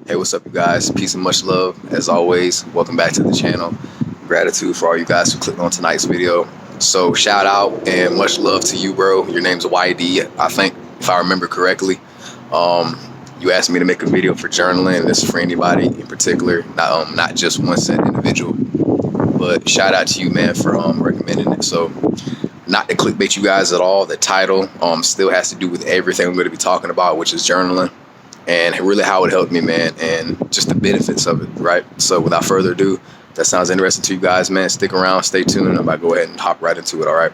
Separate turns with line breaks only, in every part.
Hey, what's up, you guys? Peace and much love. As always, welcome back to the channel. Gratitude for all you guys who clicked on tonight's video. So, shout out and much love to you, bro. Your name's YD, I think, if I remember correctly. You asked me to make a video for journaling, and this is for anybody in particular, not just one set individual. But shout out to you, man, for recommending it. So, not to clickbait you guys at all, the title still has to do with everything I'm going to be talking about, which is journaling. And really how it helped me, man, and just the benefits of it, right? So without further ado, if that sounds interesting to you guys, man, stick around, stay tuned. I'm about to go ahead and hop right into it, all right?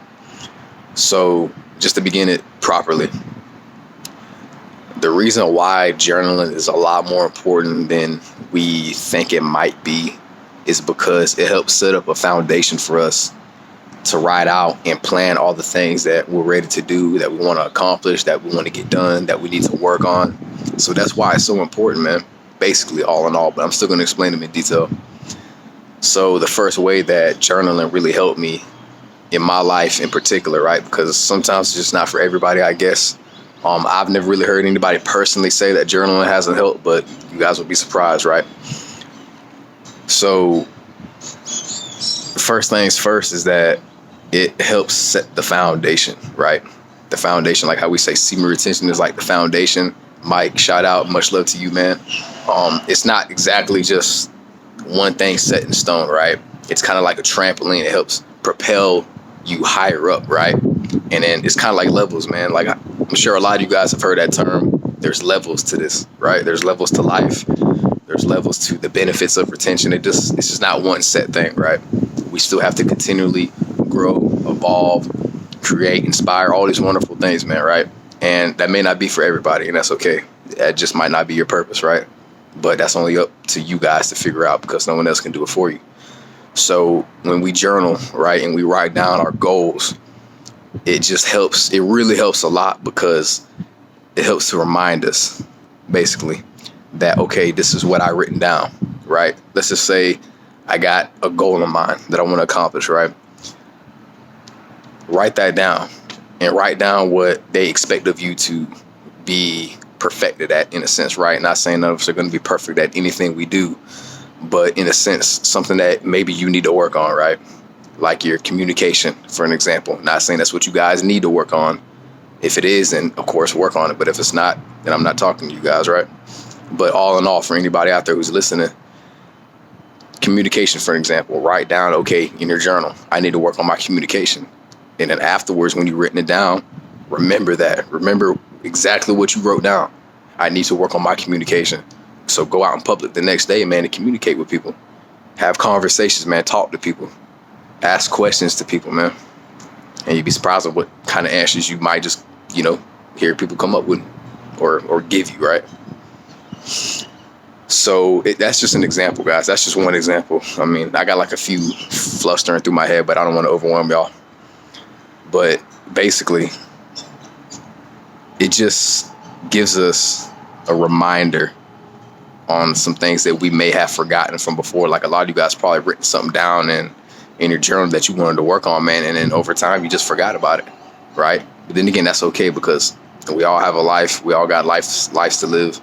So just to begin it properly, the reason why journaling is a lot more important than we think it might be is because it helps set up a foundation for us to write out and plan all the things that we're ready to do, that we want to accomplish, that we want to get done, that we need to work on. So that's why it's so important, man, basically all in all, but I'm still going to explain them in detail. So the first way that journaling really helped me in my life in particular, right, because sometimes it's just not for everybody, I guess. I've never really heard anybody personally say that journaling hasn't helped, but you guys will be surprised, right? So first things first is that it helps set the foundation, right? The foundation, like how we say semen retention is like the foundation. Mike, shout out, much love to you, man. It's not exactly just one thing set in stone, right? It's kind of like a trampoline. It helps propel you higher up, right? And then it's kind of like levels, man. Like I'm sure a lot of you guys have heard that term. There's levels to this, right? There's levels to life. There's levels to the benefits of retention. It's just not one set thing, right? We still have to continually grow, evolve, create, inspire, all these wonderful things, man, right? And that may not be for everybody, and that's okay. That just might not be your purpose, right? But that's only up to you guys to figure out because no one else can do it for you. So when we journal, right, and we write down our goals, it just helps. It really helps a lot because it helps to remind us, basically, that, okay, this is what I've written down, right? Let's just say I got a goal in mind that I want to accomplish, right? Write that down and write down what they expect of you to be perfected at, in a sense, right? Not saying none of us are going to be perfect at anything we do, but in a sense, something that maybe you need to work on, right? Like your communication, for an example. Not saying that's what you guys need to work on. If it is, then of course work on it. But if it's not, then I'm not talking to you guys, right? But all in all, for anybody out there who's listening, communication, for example, write down, okay, in your journal, I need to work on my communication. And then afterwards, when you've written it down, remember that. Remember exactly what you wrote down. I need to work on my communication. So go out in public the next day, man, and communicate with people. Have conversations, man. Talk to people. Ask questions to people, man. And you'd be surprised at what kind of answers you might just, hear people come up with or give you, right? So that's just an example, guys. That's just one example. I mean, I got like a few flustering through my head, but I don't want to overwhelm y'all. But basically, it just gives us a reminder on some things that we may have forgotten from before. Like a lot of you guys probably written something down in your journal that you wanted to work on, man. And then over time, you just forgot about it, right? But then again, that's okay because we all have a life. We all got lives to live.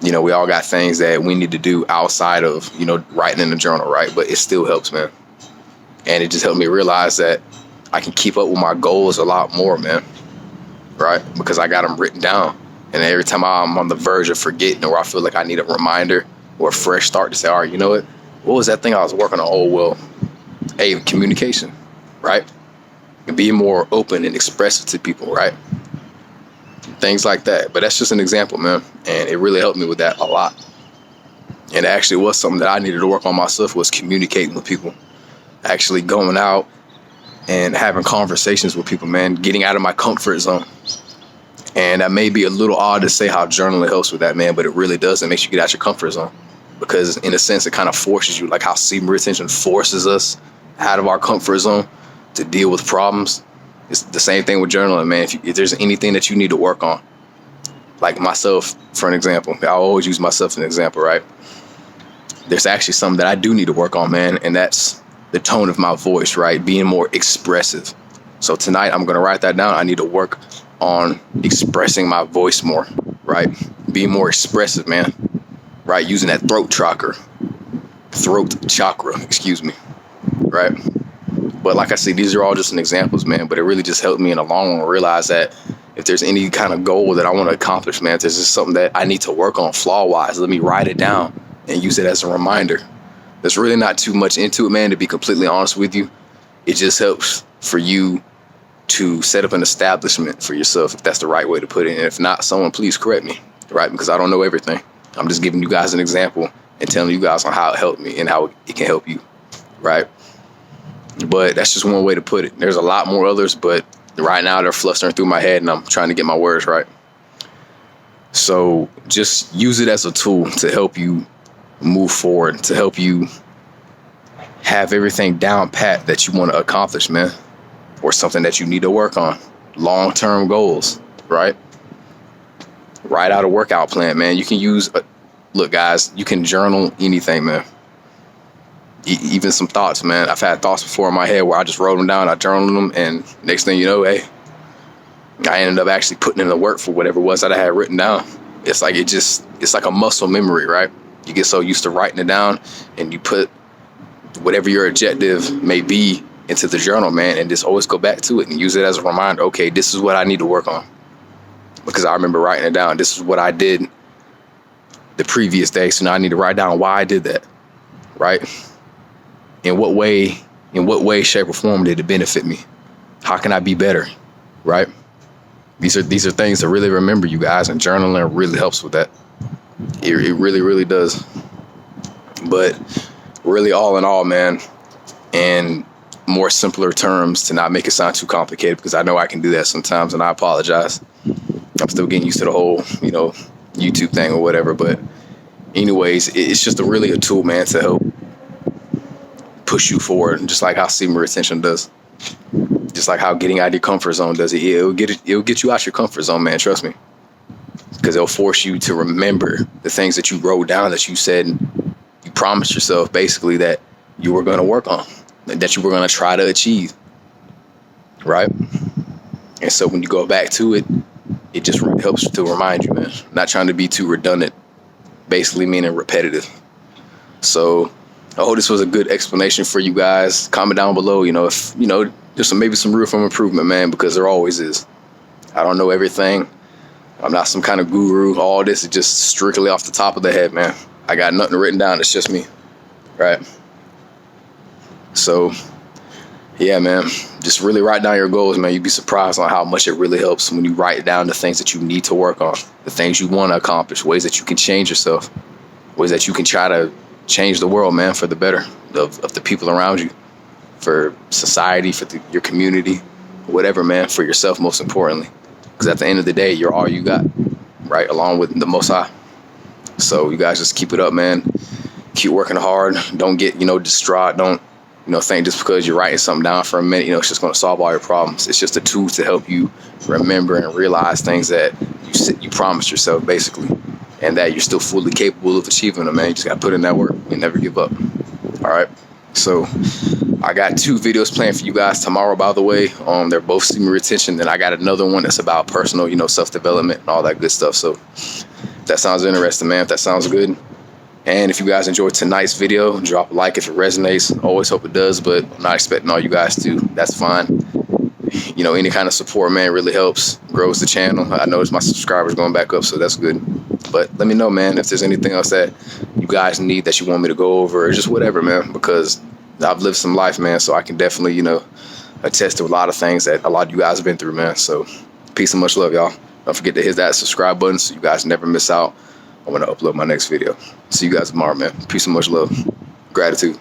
We all got things that we need to do outside of, writing in the journal, right? But it still helps, man. And it just helped me realize that I can keep up with my goals a lot more, man, right? Because I got them written down. And every time I'm on the verge of forgetting or I feel like I need a reminder or a fresh start to say, all right, you know what was that thing I was working on? Oh, well, hey, communication, right? And being more open and expressive to people, right? Things like that. But that's just an example, man. And it really helped me with that a lot. And actually was something that I needed to work on myself, was communicating with people. Actually going out and having conversations with people, man. Getting out of my comfort zone. And that may be a little odd to say how journaling helps with that, man, but it really does. It makes you get out your comfort zone. Because in a sense, it kind of forces you, like how semen retention forces us out of our comfort zone to deal with problems. It's the same thing with journaling, man. If there's anything that you need to work on, like myself, for an example, I always use myself as an example, right? There's actually something that I do need to work on, man, and that's the tone of my voice, right? Being more expressive. So tonight, I'm going to write that down. I need to work on expressing my voice more, right? Being more expressive, man. right? Using that throat chakra, excuse me, right? But like I said, these are all just examples, man. But it really just helped me in the long run realize that if there's any kind of goal that I want to accomplish, man, if there's just something that I need to work on flaw-wise, let me write it down and use it as a reminder. There's really not too much into it, man, to be completely honest with you. It just helps for you to set up an establishment for yourself, if that's the right way to put it. And if not, someone please correct me, right? Because I don't know everything. I'm just giving you guys an example and telling you guys on how it helped me and how it can help you, right? But that's just one way to put it. There's a lot more others, but right now they're flustering through my head and I'm trying to get my words right. So just use it as a tool to help you move forward, to help you have everything down pat that you want to accomplish, man, or something that you need to work on. Long-term goals, right? Write out a workout plan, man. You can use, look, guys, you can journal anything, man. Even some thoughts, man. I've had thoughts before in my head where I just wrote them down, I journaled them, and next thing you know, hey, I ended up actually putting in the work for whatever it was that I had written down. It's like it's like a muscle memory, right? You get so used to writing it down and you put whatever your objective may be into the journal, man, and just always go back to it and use it as a reminder. Okay, this is what I need to work on. Because I remember writing it down. This is what I did the previous day. So now I need to write down why I did that, right? In what way, shape, or form did it benefit me? How can I be better, right? These are things to really remember, you guys, and journaling really helps with that. It really, really does. But really, all in all, man, and more simpler terms to not make it sound too complicated, because I know I can do that sometimes, and I apologize. I'm still getting used to the whole, YouTube thing or whatever. But anyways, it's just really a tool, man, to help push you forward, just like how semen retention does. Just like how getting out of your comfort zone does it. It'll get you out your comfort zone, man. Trust me. Because it'll force you to remember the things that you wrote down, that you said, you promised yourself basically that you were going to work on, that you were going to try to achieve. Right? And so when you go back to it, it just helps to remind you, man. Not trying to be too redundant, basically meaning repetitive. So I hope this was a good explanation for you guys. Comment down below, if, there's maybe some room for improvement, man, because there always is. I don't know everything. I'm not some kind of guru. All this is just strictly off the top of the head, man. I got nothing written down. It's just me, right? So, yeah, man, just really write down your goals, man. You'd be surprised on how much it really helps when you write down the things that you need to work on, the things you want to accomplish, ways that you can change yourself, ways that you can try to change the world, man, for the better of the people around you, for society, for your community, whatever, man, for yourself, most importantly. Because at the end of the day, you're all you got, right? Along with the Most High. So you guys just keep it up, man. Keep working hard. Don't get, distraught. Don't, think just because you're writing something down for a minute, it's just going to solve all your problems. It's just a tool to help you remember and realize things that you promised yourself, basically, and that you're still fully capable of achieving them, man. You just got to put in that work and never give up. All right. So I got 2 videos planned for you guys tomorrow, by the way. They're both semen retention. Then I got another one that's about personal, self-development and all that good stuff. So if that sounds interesting, man, if that sounds good. And if you guys enjoyed tonight's video, drop a like if it resonates. Always hope it does, but I'm not expecting all you guys to. That's fine. Any kind of support, man, really helps, grows the channel. I noticed my subscribers going back up, so that's good. But let me know, man, if there's anything else that you guys need that you want me to go over, or just whatever, man, because I've lived some life, man, so I can definitely, attest to a lot of things that a lot of you guys have been through, man. So peace and much love, y'all. Don't forget to hit that subscribe button so you guys never miss out on when I upload my next video. See you guys tomorrow, man. Peace and much love. Gratitude.